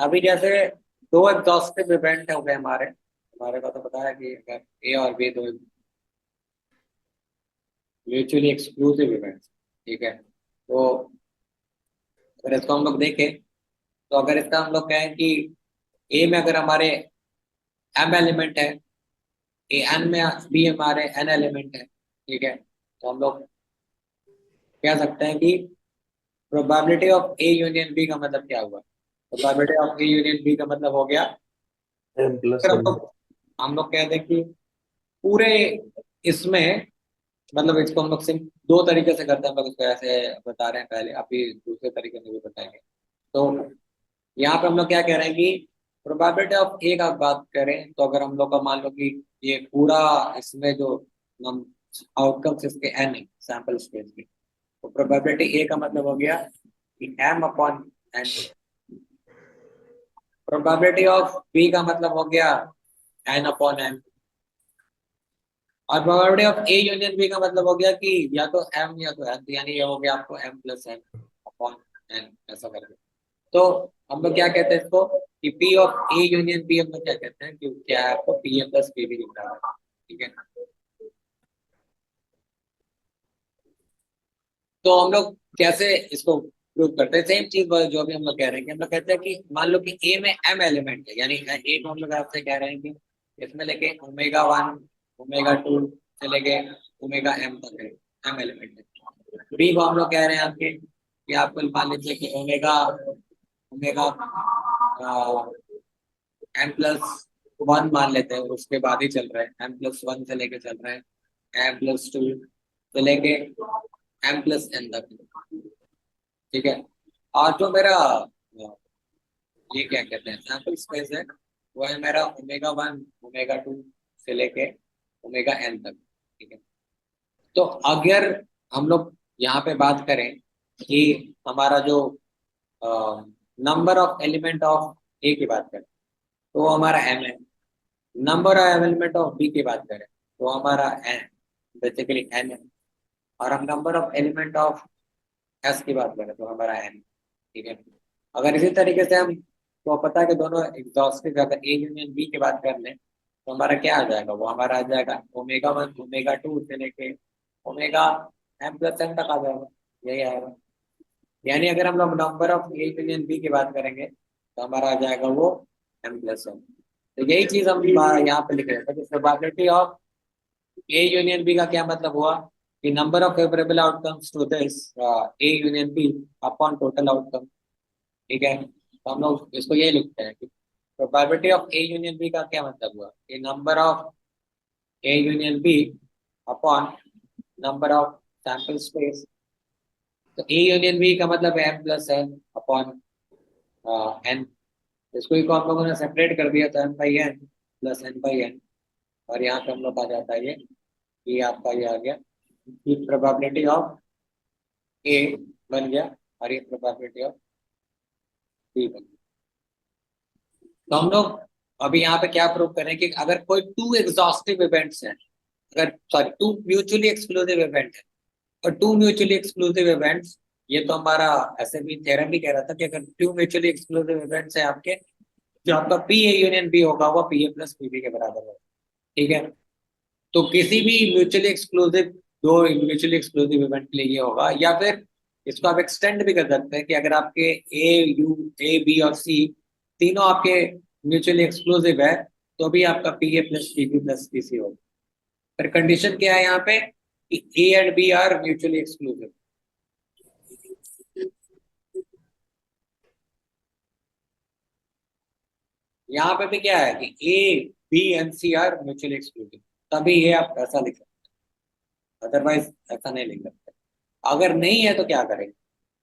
अभी जैसे दो एग्जॉस्टिव इवेंट हो गए हमारे हमारे को तो पता है कि अगर ए और बी दो म्यूचुअली एक्सक्लूसिव इवेंट्स। ठीक है, तो अगर इसको हम लोग देखें तो अगर इसका हम लोग कहें कि ए में अगर हमारे एम एलिमेंट है, ए एन में बी हमारे एन एलिमेंट है। ठीक है, तो हम लोग कह सकते हैं कि probability of A union B का मतलब क्या हुआ। Probability of A union B का मतलब हो गया, एम प्लस अगर एन। हम लोग कहते हैं कि पूरे इसमें, मतलब इसको हम लोग सिर्फ दो तरीके से करते हैं, हम लोग इसको ऐसे बता रहे हैं, पहले अभी दूसरे तरीके से भी बताएंगे। तो यहाँ पे हम लोग क्या कह रहे हैं कि प्रोबेबिलिटी ऑफ ए का बात करें तो अगर हम लोग का मान लो कि ये पूरा इसमें जो आउटकम्स इसके एन है सैंपल स्पेस के, तो प्रोबेबिलिटी ए का मतलब हो गया कि M upon N. Probability of B का मतलब हो गया एन अपॉन एन। और probability of A union B का मतलब हो गया कि या तो एम या तो एन, यानी ये हो गया आपको M plus N upon N, ऐसा करके। तो हम लोग क्या कहते हैं इसको कि P of A union B हम लोग क्या कहते हैं कि क्या है, आपको पी ए प्लस बी भी दिख रहा है। ठीक है, तो हम लोग कैसे इसको प्रूव करते हैं, सेम चीज जो भी हम लोग कह रहे हैं कि हम लोग कहते हैं कि मान लो कि ए में एम एलिमेंट है, यानी ए को हम लोग आपसे कह रहे हैं कि इसमें लेके ओमेगा वन ओमेगा टू से लेके ओमेगा एम तक है, एम एलिमेंट है। बी को हम लोग कह रहे हैं आपके कि आपको मान लीजिए कि omega omega M plus one मान लेते हैं, उसके बाद ही चल रहा है, एम प्लस वन से लेके चल रहा है एम प्लस टू से लेके एम प्लस एन तक। ठीक है, और जो मेरा ये क्या कहते हैं सैंपल स्पेस है, वो है मेरा ओमेगा वन ओमेगा टू से लेके ओमेगा एन तक। ठीक है, तो अगर हम लोग यहाँ पे बात करें कि हमारा जो number of element of A की बात करें तो वो हमारा एम है। Number of element of B की बात करें तो हमारा एन बेसिकली एन है। और हम number of element of S की बात करें तो हमारा एन। ठीक है, अगर इसी तरीके से हम, तो पता है कि दोनों एग्जॉस्टिव, अगर ए यूनियन बी की बात कर लें तो हमारा क्या आ जाएगा, वो हमारा आ जाएगा ओमेगा वन ओमेगा टू से लेके ओमेगा एम प्लस एन तक आ जाएगा, यही आएगा। यानी अगर हम लोग number of A union B की बात करेंगे तो हमारा आ जाएगा वो एम प्लस एन। तो यही चीज हम यहाँ पे लिख रहे हैं, probability of A union B का क्या मतलब हुआ कि number of favourable outcomes to this A union B upon total outcome. ठीक है, तो हम लोग इसको ये लिखते हैं कि probability of A union B का क्या मतलब हुआ कि number of A union B upon number of sample space. तो ए यूनियन बी का मतलब M plus N upon N. इसको ही को हम लोगों ने सेपरेट कर दिया तो M by N plus N by N. और यहाँ पे हम लोग आ जाता है ये आपका ये आ गया कि प्रोबेबिलिटी ऑफ ए बन गया और ये प्रोबेबिलिटी ऑफ बी बन गया। तो हम लोग अभी यहाँ पे क्या प्रूव करें कि अगर कोई टू एग्जॉस्टिव इवेंट्स हैं, अगर sorry two mutually exclusive event है, और टू म्यूचुअली एक्सक्लूसिव इवेंट्स, ये तो हमारा ऐसे भी थ्योरम भी कह रहा था कि अगर टू म्यूचुअली एक्सक्लूसिव इवेंट्स है आपके, जो आपका पी ए यूनियन बी होगा वो P A plus P B के बराबर होगा। ठीक है, तो किसी भी म्यूचुअली एक्सक्लूसिव, दो म्यूचुअली एक्सक्लूसिव इवेंट के लिए ये होगा, या फिर इसको आप एक्सटेंड भी कर सकते हैं कि अगर आपके ए बी और सी तीनों आपके म्यूचुअली एक्सक्लूसिव है तो भी आपका P A plus P B plus P C होगा। पर कंडीशन क्या है यहाँ पे कि A and B are mutually exclusive. यहाँ पे भी क्या है कि A B and C are mutually exclusive, तभी ये आप ऐसा लिख सकते हैं, अदरवाइज ऐसा नहीं लिख सकते। अगर नहीं है तो क्या करेंगे,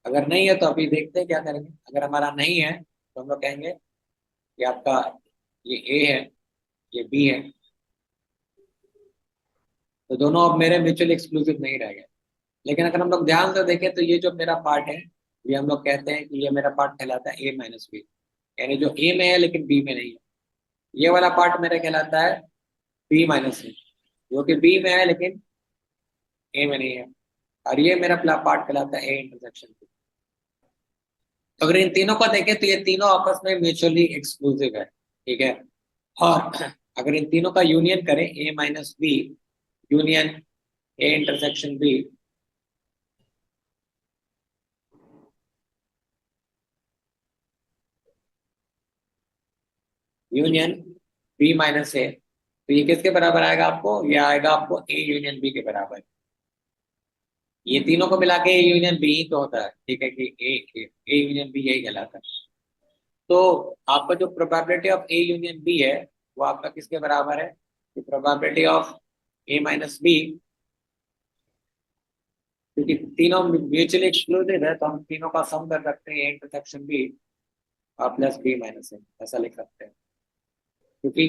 अगर नहीं है तो अभी देखते हैं क्या करेंगे। अगर हमारा नहीं है तो हम लोग कहेंगे कि आपका ये ए है ये बी है, तो दोनों अब मेरे म्यूचुअली एक्सक्लूसिव नहीं रह गए। लेकिन अगर हम लोग ध्यान से देखें तो ये जो मेरा पार्ट है, ये हम लोग कहते हैं कि ये मेरा पार्ट कहलाता है ए माइनस बी, यानी जो ए में है लेकिन बी में नहीं है। ये वाला पार्ट मेरा कहलाता है बी माइनस सी, जो कि बी में है लेकिन ए में नहीं है। और ये मेरा पार्ट कहलाता है ए इंटरसेक्शन। तो अगर इन तीनों को देखें तो ये तीनों आपस में म्यूचुअली एक्सक्लूसिव है, ठीक है। और अगर इन तीनों का यूनियन करें, A minus B union A intersection B, union B minus A, तो ये किसके बराबर आएगा आपको? ये आएगा आपको ए यूनियन बी के बराबर। ये तीनों को मिला के ए यूनियन बी ही तो होता है, ठीक है, कि ए यूनियन बी यही कहलाता है। तो आपका जो probability of A union B है वो आपका किसके बराबर है? Probability of A minus B, क्योंकि तीनों म्यूचुअली एक्सक्लूसिव है तो हम तीनों का सम कर सकते हैं, ए इंटरसेक्शन बी और प्लस बी माइनस ए, ऐसा लिख सकते हैं, क्योंकि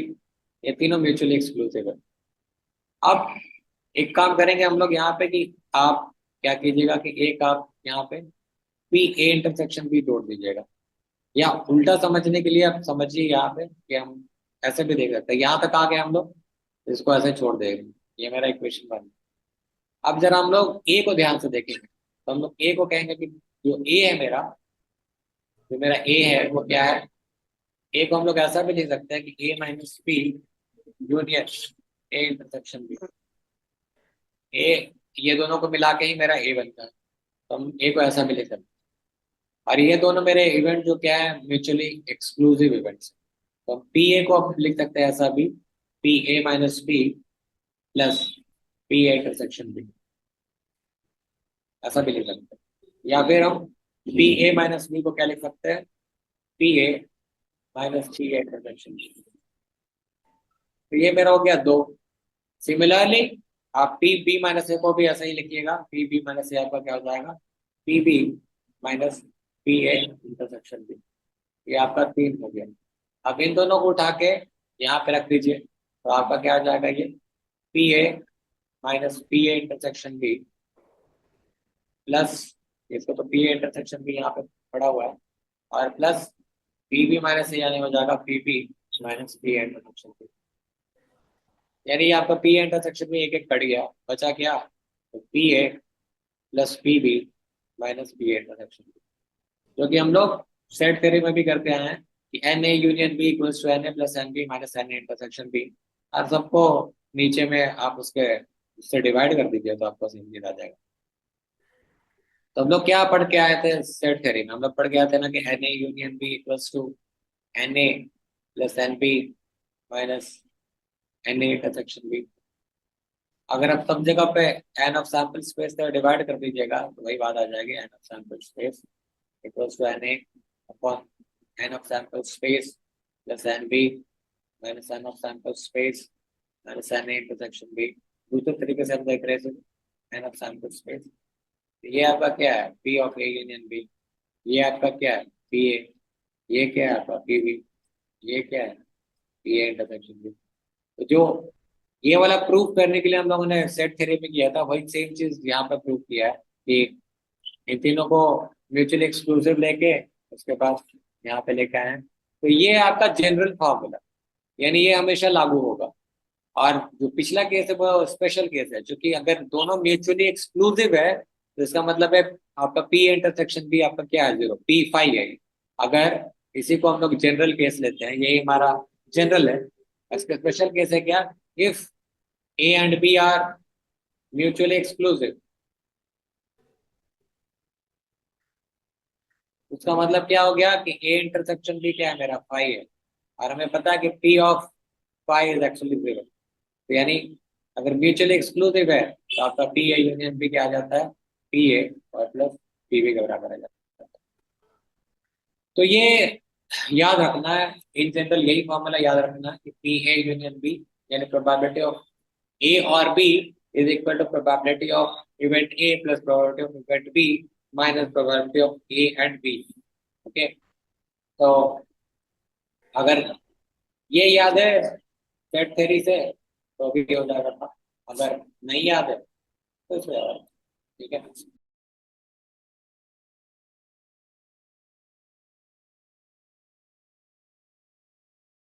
ये तीनों म्यूचुअली एक्सक्लूसिव है। अब एक काम करेंगे हम लोग यहाँ पे कि आप क्या कीजिएगा कि एक आप यहाँ पे बी ए इंटरसेक्शन बी जोड़ दीजिएगा, या उल्टा समझने के लिए आप समझिए यहाँ पे कि हम ऐसे भी देख सकते हैं। यहाँ तक आ गए हम लोग, इसको ऐसे छोड़ देंगे, ये मेरा इक्वेशन बन। अब जरा हम लोग ए को ध्यान से देखेंगे, तो हम लोग ए को कहेंगे कि जो ए है मेरा, जो मेरा ए है वो क्या है? ए को हम लोग ऐसा भी लिख सकते हैं कि A minus B union A intersection B. A, ये दोनों को मिला के ही मेरा ए बनता है, तो हम ए को ऐसा भी लिख सकते हैं। और ये दोनों मेरे इवेंट जो क्या है, म्यूचुअली एक्सक्लूसिव इवेंट्स। तो हम पी ए को अब लिख सकते हैं ऐसा भी, P A minus B plus P A intersection B, ऐसा भी लिख सकते हैं। या फिर हम पी ए माइनस बी को क्या लिख सकते हैं? P A minus P A intersection B. तो ये मेरा हो गया दो। सिमिलरली आप पी बी माइनस ए को भी ऐसा ही लिखिएगा, पी बी माइनस ए आपका क्या हो जाएगा? P B minus P A intersection B. ये आपका तीन हो गया। अब इन दोनों को उठा के यहाँ पे रख दीजिए, तो आपका क्या आ जाएगा? ये P A minus P A intersection B plus, इसको तो पी ए इंटरसेक्शन बी यहाँ पे पड़ा हुआ है, और plus P B minus A यानी हो जाएगा P B minus P A intersection B. यानी आपका पी ए इंटरसेक्शन में एक एक कट गया, बचा क्या? तो P A plus P B minus P A intersection B, जो कि हम लोग सेट थ्योरी में भी करते आए हैं कि N A union B equals to N A plus N B minus N A intersection B. आप सबको नीचे में आप उसके उससे डिवाइड कर दीजिए तो आपको समझ आ जाएगा। तो हम लोग क्या पढ़ के आए थे सेट थ्योरी में? हम लोग पढ़ के आए थे ना कि N A union B equals to N A plus N B minus N A intersection B. अगर आप सब जगह पे एन ऑफ सैंपल स्पेस से डिवाइड कर दीजिएगा तो वही बात आ जाएगी, N of sample space equals to N A upon N of sample space plus N B minus N of sample space minus N A intersection B. दूसरे तरीके से हम देख रहे हैं एन ऑफ सैंपल स्पेस, ये आपका क्या है? P of A union B. ये आपका क्या है? P A. ये क्या है आपका? P B. ये क्या है? P A intersection B. तो जो ये वाला प्रूफ करने के लिए हम लोगों ने सेट थ्योरी में किया था, वही सेम चीज यहाँ पे प्रूफ किया है कि इन तीनों को म्यूचुअली एक्सक्लूसिव लेके उसके बाद यहाँ पे लेके आए हैं। तो ये आपका जनरल फॉर्मूला, यानी ये हमेशा लागू होगा। और जो पिछला केस है वो स्पेशल केस है, क्योंकि अगर दोनों म्यूचुअली एक्सक्लूसिव है तो इसका मतलब है आपका पी इंटरसेक्शन भी आपका क्या है? जीरो, पी फाई है। अगर इसी को हम लोग जनरल केस लेते हैं, यही हमारा जनरल है। इसका स्पेशल केस है क्या? If A and B are mutually exclusive, उसका मतलब क्या हो गया कि ए इंटरसेक्शन बी क्या है? मेरा फाई है। और हमें पता है कि P of phi is actually zero. तो यानी अगर म्यूचुअली एक्सक्लूसिव है तो आपका पी ए यूनियन बी क्या आ जाता है? पी ए और प्लस पी बी के बराबर आ जाता है। तो ये याद रखना है, इन जनरल यही फॉर्मूला याद रखना है कि पी ए यूनियन बी यानी प्रोबेबिलिटी ऑफ ए और B is equal to probability of event A plus probability of event B minus probability of A and B. Okay, तो अगर ये याद है सेट थ्योरी से तो अभी हो जाएगा था, अगर नहीं याद है तो इसमें ठीक है।